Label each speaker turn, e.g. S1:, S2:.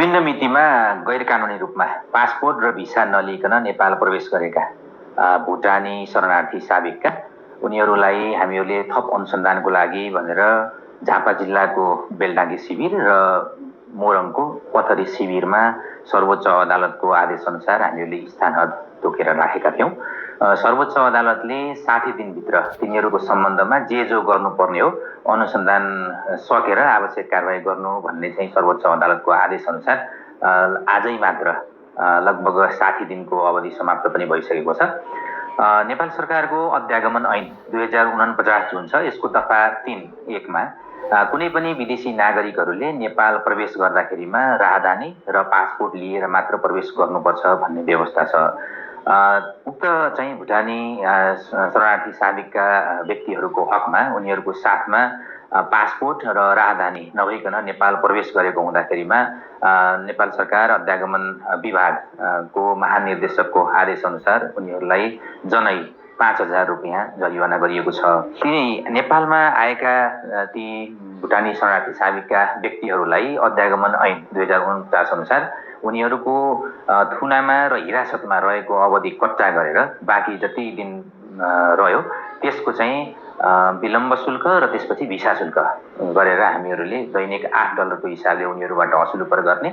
S1: विभिन्न मितिमा गैर कानुनी रूपमा पासपोर्ट र भिसा नलिइकन नेपाल प्रवेश गरेका भुटानी शरणार्थी साबिकका उनीहरूलाई हामीहरूले थप अनुसन्धानको लागि भनेर झापा जिल्लाको बेलडाङ्गी शिविर र मोरङको पथरी शिविरमा सर्वोच्च अदालतको आदेश अनुसार हामीहरूले स्थान तोकेर राखेका थियौं। सर्वोच्च अदालतले 60 दिनभित्र तिनीहरूको सम्बन्धमा जो गर्नुपर्ने हो अनुसन्धान सकेर आवश्यक कारबाही गर्नु भन्ने चाहिँ सर्वोच्च अदालतको आदेश अनुसार आजै मात्र लगभग 60 दिनको अवधि समाप्त पनि भइसकेको छ। नेपाल सरकारको अध्यागमन ऐन 2049 जुन छ यसको दफा 3(1) मा कुनै पनि विदेशी नागरिकहरूले नेपाल प्रवेश गर्दाखेरिमा राहदानी र पासपोर्ट लिएर मात्र प्रवेश गर्नुपर्छ भन्ने व्यवस्था छ। उक्त चाहिँ भुटानी शरणार्थी साबिकका व्यक्तिहरूको हकमा उनीहरूको साथमा पासपोर्ट र राहदानी नभइकन नेपाल प्रवेश गरेको हुँदाखेरिमा नेपाल सरकार अध्यागमन विभागको महानिर्देशकको आदेश अनुसार उनीहरूलाई जनै 5,000 रुपियाँ जरिवाना गरिएको छ। तिनी नेपालमा आएका ती भुटानी शरणार्थी साबिकका व्यक्तिहरूलाई अध्यागमन ऐन 2049 अनुसार उनीहरूको थुनामा र हिरासतमा रहेको अवधि कट्टा गरेर बाँकी जति दिन रह्यो त्यसको चाहिँ विलम्ब शुल्क र त्यसपछि भिसा शुल्क गरेर हामीहरूले दैनिक $8 को हिसाबले उनीहरूबाट असुल गर्ने